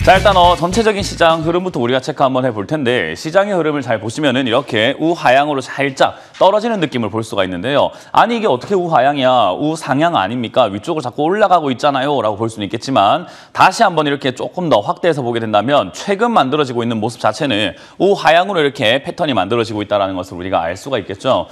자, 일단 전체적인 시장 흐름부터 우리가 체크 한번 해볼 텐데, 시장의 흐름을 잘 보시면은 이렇게 우하향으로 살짝 떨어지는 느낌을 볼 수가 있는데요. 아니, 이게 어떻게 우하향이야? 우상향 아닙니까? 위쪽으로 자꾸 올라가고 있잖아요 라고 볼 수는 있겠지만, 다시 한번 이렇게 조금 더 확대해서 보게 된다면 최근 만들어지고 있는 모습 자체는 우하향으로 이렇게 패턴이 만들어지고 있다는 것을 우리가 알 수가 있겠죠.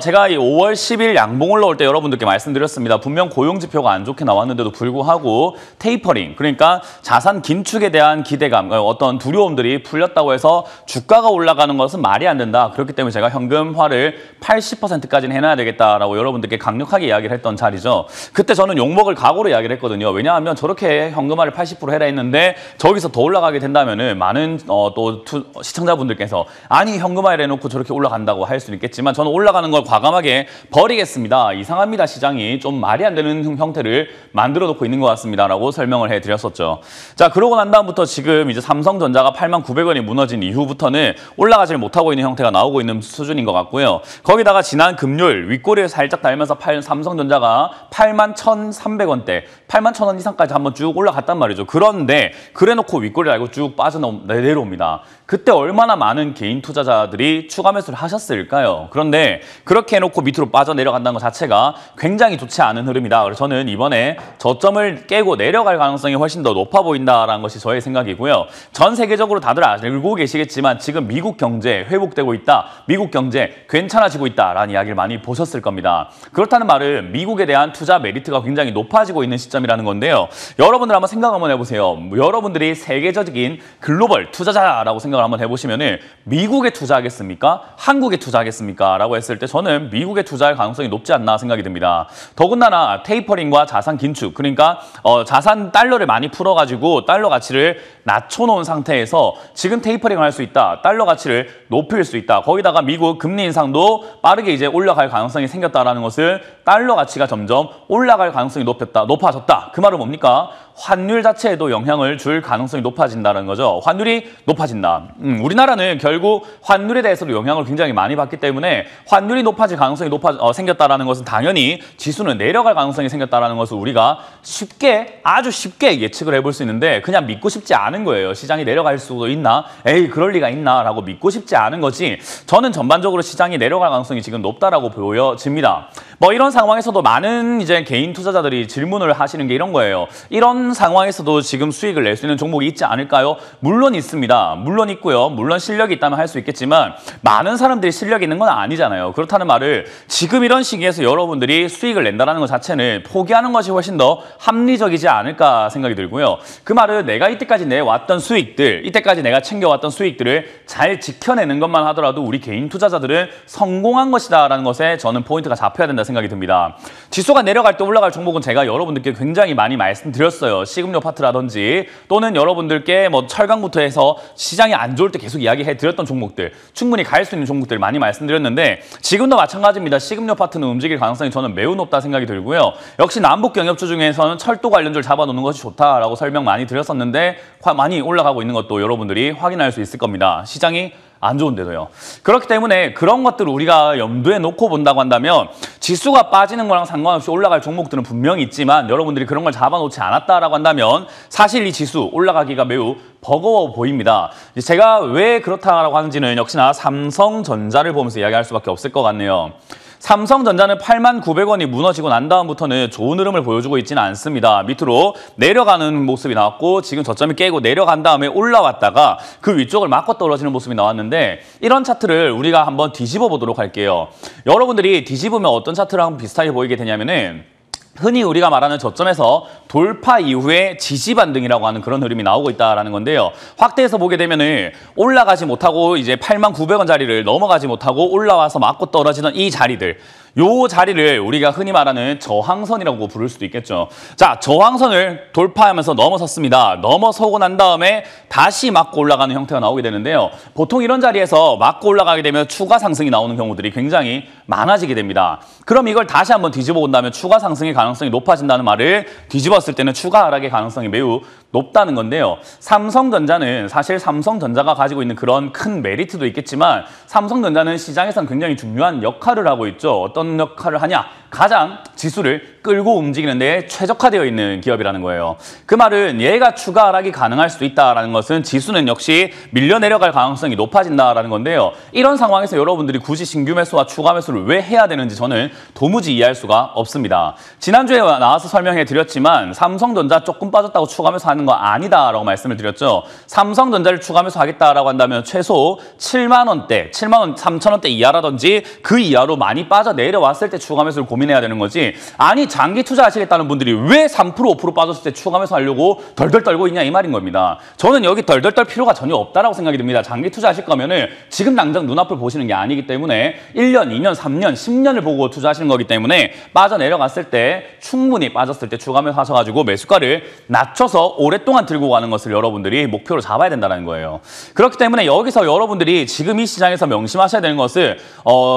제가 이 5월 10일 양봉 올라올 때 여러분들께 말씀드렸습니다. 분명 고용지표가 안 좋게 나왔는데도 불구하고 테이퍼링, 그러니까 자산 긴축에 대한 기대감, 어떤 두려움들이 풀렸다고 해서 주가가 올라가는 것은 말이 안 된다. 그렇기 때문에 제가 현금화를 80%까지는 해놔야 되겠다라고 여러분들께 강력하게 이야기를 했던 자리죠. 그때 저는 욕먹을 각오로 이야기를 했거든요. 왜냐하면 저렇게 현금화를 80% 해라 했는데 저기서 더 올라가게 된다면은 많은 또 시청자분들께서 아니 현금화를 해놓고 저렇게 올라간다고 할 수는 있겠지만 저는 올라가는 걸 과감하게 버리겠습니다. 이상합니다. 시장이 좀 말이 안 되는 형태를 만들어 놓고 있는 것 같습니다라고 설명을 해드렸었죠. 자, 그러고 난 다음부터 지금 이제 삼성전자가 89,000원이 무너진 이후부터는 올라가질 못하고 있는 형태가 나오고 있는 수준인 것 같고요. 거기다가 지난 금요일 윗꼬리를 살짝 달면서 삼성전자가 81,300원대, 81,000원 이상까지 한번 쭉 올라갔단 말이죠. 그런데 그래놓고 윗꼬리를 알고 쭉 내려옵니다. 그때 얼마나 많은 개인 투자자들이 추가 매수를 하셨을까요? 그런데 그렇게 해놓고 밑으로 빠져내려간다는 것 자체가 굉장히 좋지 않은 흐름이다. 그래서 저는 이번에 저점을 깨고 내려갈 가능성이 훨씬 더 높아 보인다라는 것이 저의 생각이고요. 전 세계적으로 다들 알고 계시겠지만 지금 미국 경제 회복되고 있다. 미국 경제 괜찮아지고 있다라는 이야기를 많이 보셨을 겁니다. 그렇다는 말은 미국에 대한 투자 메리트가 굉장히 높아지고 있는 시점이라는 건데요. 여러분들 한번 생각 한번 해보세요. 여러분들이 세계적인 글로벌 투자자라고 생각을 한번 해보시면은 미국에 투자하겠습니까? 한국에 투자하겠습니까? 라고 했을 때 저는 미국에 투자할 가능성이 높지 않나 생각이 듭니다. 더군다나 테이퍼링과 자산 긴축, 그러니까 자산 달러를 많이 풀어가지고 달러 가치를 낮춰놓은 상태에서 지금 테이퍼링을 할 수 있다. 달러 가치를 높일 수 있다. 거기다가 미국 금리 인상도 빠르게 이제 올라갈 가능성이 생겼다라는 것을 달러 가치가 점점 올라갈 가능성이 높아졌다. 그 말은 뭡니까? 환율 자체에도 영향을 줄 가능성이 높아진다는 거죠. 환율이 높아진다. 우리나라는 결국 환율에 대해서도 영향을 굉장히 많이 받기 때문에 환율이 높아질 가능성이 생겼다라는 것은 당연히 지수는 내려갈 가능성이 생겼다라는 것을 우리가 아주 쉽게 예측을 해볼 수 있는데 그냥 믿고 싶지 않은 거예요. 시장이 내려갈 수도 있나? 에이, 그럴 리가 있나? 라고 믿고 싶지 않은 거지. 저는 전반적으로 시장이 내려갈 가능성이 지금 높다라고 보여집니다. 이런 상황에서도 많은 이제 개인 투자자들이 질문을 하시는 게 이런 거예요. 이런 상황에서도 지금 수익을 낼 수 있는 종목이 있지 않을까요? 물론 있습니다. 물론 있고요. 물론 실력이 있다면 할 수 있겠지만 많은 사람들이 실력이 있는 건 아니잖아요. 그렇다는 말을 지금 이런 시기에서 여러분들이 수익을 낸다는 것 자체는 포기하는 것이 훨씬 더 합리적이지 않을까 생각이 들고요. 그 말은 내가 이때까지 내왔던 수익들, 이때까지 내가 챙겨왔던 수익들을 잘 지켜내는 것만 하더라도 우리 개인 투자자들은 성공한 것이다라는 것에 저는 포인트가 잡혀야 된다 생각이 듭니다. 지수가 내려갈 때 올라갈 종목은 제가 여러분들께 굉장히 많이 말씀드렸어요. 식음료 파트라든지 또는 여러분들께 철강부터 해서 시장이 안 좋을 때 계속 이야기해 드렸던 종목들, 충분히 갈 수 있는 종목들 많이 말씀드렸는데 지금도 마찬가지입니다. 식음료 파트는 움직일 가능성이 저는 매우 높다 생각이 들고요. 역시 남북 경협주 중에서는 철도 관련주를 잡아놓는 것이 좋다라고 설명 많이 드렸었는데 많이 올라가고 있는 것도 여러분들이 확인할 수 있을 겁니다. 시장이 안 좋은데도요. 그렇기 때문에 그런 것들을 우리가 염두에 놓고 본다고 한다면 지수가 빠지는 거랑 상관없이 올라갈 종목들은 분명히 있지만 여러분들이 그런 걸 잡아놓지 않았다라고 한다면 사실 이 지수 올라가기가 매우 버거워 보입니다. 제가 왜 그렇다라고 하는지는 역시나 삼성전자를 보면서 이야기할 수밖에 없을 것 같네요. 삼성전자는 89,000원이 무너지고 난 다음부터는 좋은 흐름을 보여주고 있지는 않습니다. 밑으로 내려가는 모습이 나왔고 지금 저점이 깨고 내려간 다음에 올라왔다가 그 위쪽을 맞고 떨어지는 모습이 나왔는데 이런 차트를 우리가 한번 뒤집어 보도록 할게요. 여러분들이 뒤집으면 어떤 차트랑 비슷하게 보이게 되냐면은 흔히 우리가 말하는 저점에서 돌파 이후에 지지 반등이라고 하는 그런 흐름이 나오고 있다라는 건데요. 확대해서 보게 되면은 올라가지 못하고 이제 89,000원 자리를 넘어가지 못하고 올라와서 맞고 떨어지던 이 자리들, 요 자리를 우리가 흔히 말하는 저항선이라고 부를 수도 있겠죠. 자, 저항선을 돌파하면서 넘어섰습니다. 넘어서고 난 다음에 다시 맞고 올라가는 형태가 나오게 되는데요. 보통 이런 자리에서 맞고 올라가게 되면 추가 상승이 나오는 경우들이 굉장히 많아지게 됩니다. 그럼 이걸 다시 한번 뒤집어 본다면 추가 상승의 가능성이 높아진다는 말을 뒤집었을 때는 추가 하락의 가능성이 매우 높다는 건데요. 삼성전자는 사실 삼성전자가 가지고 있는 그런 큰 메리트도 있겠지만 삼성전자는 시장에서는 굉장히 중요한 역할을 하고 있죠. 어떤 역할을 하냐? 가장 지수를 끌고 움직이는 데 최적화되어 있는 기업이라는 거예요. 그 말은 얘가 추가 하락이 가능할 수도 있다는 것은 지수는 역시 밀려 내려갈 가능성이 높아진다는 건데요. 이런 상황에서 여러분들이 굳이 신규 매수와 추가 매수를 왜 해야 되는지 저는 도무지 이해할 수가 없습니다. 지난주에 나와서 설명해 드렸지만 삼성전자 조금 빠졌다고 추가 매수하는 거 아니다라고 말씀을 드렸죠. 삼성전자를 추가 매수하겠다라고 한다면 최소 7만 원대, 7만 원, 3천 원대 이하라든지 그 이하로 많이 빠져 내려왔을 때 추가 매수를 고민해야 되는 거지. 아니 장기 투자하시겠다는 분들이 왜 3% 5% 빠졌을 때 추가 매수하려고 덜덜 떨고 있냐 이 말인 겁니다. 저는 여기 덜덜 떨 필요가 전혀 없다라고 생각이 듭니다. 장기 투자하실 거면은 지금 당장 눈앞을 보시는 게 아니기 때문에 1년, 2년, 3년, 10년을 보고 투자하시는 거기 때문에 빠져 내려갔을 때 충분히 빠졌을 때 추가 매수 하셔가지고 매수가를 낮춰서 오랫동안 들고 가는 것을 여러분들이 목표로 잡아야 된다는 거예요. 그렇기 때문에 여기서 여러분들이 지금 이 시장에서 명심하셔야 되는 것을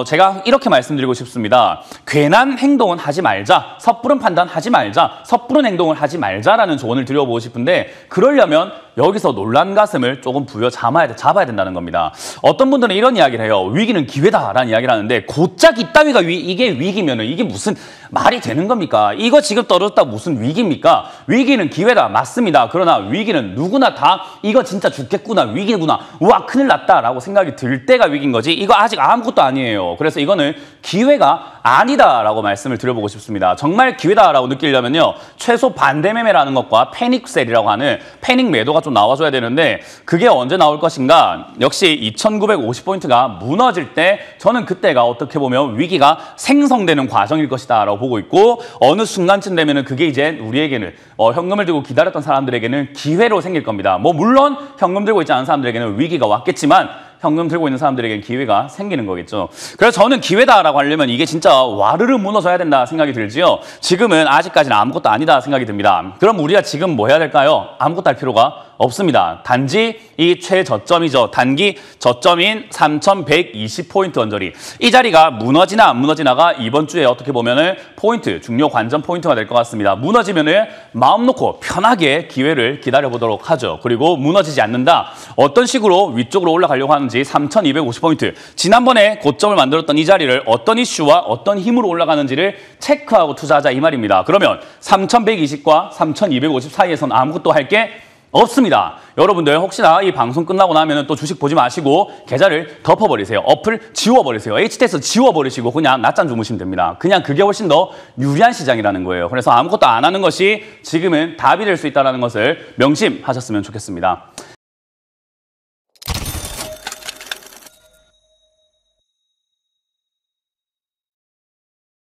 제가 이렇게 말씀드리고 싶습니다. 괜한 행동은 하지 말자. 섣부른 판단하지 말자. 섣부른 행동을 하지 말자라는 조언을 드려보고 싶은데 그러려면 여기서 놀란 가슴을 조금 잡아야 된다는 겁니다. 어떤 분들은 이런 이야기를 해요. 위기는 기회다라는 이야기를 하는데 고작 이따위가 이게 위기면은 이게 무슨 말이 되는 겁니까? 이거 지금 떨어졌다 무슨 위기입니까? 위기는 기회다. 맞습니다. 그러나 위기는 누구나 다 이거 진짜 죽겠구나. 위기구나. 우와 큰일 났다라고 생각이 들 때가 위기인 거지. 이거 아직 아무것도 아니에요. 그래서 이거는 기회가 아니다라고 말씀을 드려보고 싶습니다. 정말 기회다라고 느끼려면요. 최소 반대 매매라는 것과 패닉셀이라고 하는 패닉 매도가 좀 나와줘야 되는데 그게 언제 나올 것인가? 역시 2950포인트가 무너질 때 저는 그때가 어떻게 보면 위기가 생성되는 과정일 것이다 라고 보고 있고 어느 순간쯤 되면은 그게 이제 우리에게는 현금을 들고 기다렸던 사람들에게는 기회로 생길 겁니다. 뭐 물론 현금 들고 있지 않은 사람들에게는 위기가 왔겠지만 현금 들고 있는 사람들에게는 기회가 생기는 거겠죠. 그래서 저는 기회다라고 하려면 이게 진짜 와르르 무너져야 된다 생각이 들지요. 지금은 아직까지는 아무것도 아니다 생각이 듭니다. 그럼 우리가 지금 뭐 해야 될까요? 아무것도 할 필요가 없습니다. 단지 이 최저점이죠. 단기 저점인 3120포인트 언저리. 이 자리가 무너지나 안 무너지나가 이번 주에 어떻게 보면은 포인트, 중요 관전 포인트가 될 것 같습니다. 무너지면은 마음 놓고 편하게 기회를 기다려보도록 하죠. 그리고 무너지지 않는다. 어떤 식으로 위쪽으로 올라가려고 하는지 3250포인트. 지난번에 고점을 만들었던 이 자리를 어떤 이슈와 어떤 힘으로 올라가는지를 체크하고 투자하자 이 말입니다. 그러면 3120과 3250 사이에서는 아무것도 할 게 없습니다. 여러분들 혹시나 이 방송 끝나고 나면 또 주식 보지 마시고 계좌를 덮어버리세요. 어플 지워버리세요. HTS 지워버리시고 그냥 낮잠 주무시면 됩니다. 그냥 그게 훨씬 더 유리한 시장이라는 거예요. 그래서 아무것도 안 하는 것이 지금은 답이 될 수 있다는 것을 명심하셨으면 좋겠습니다.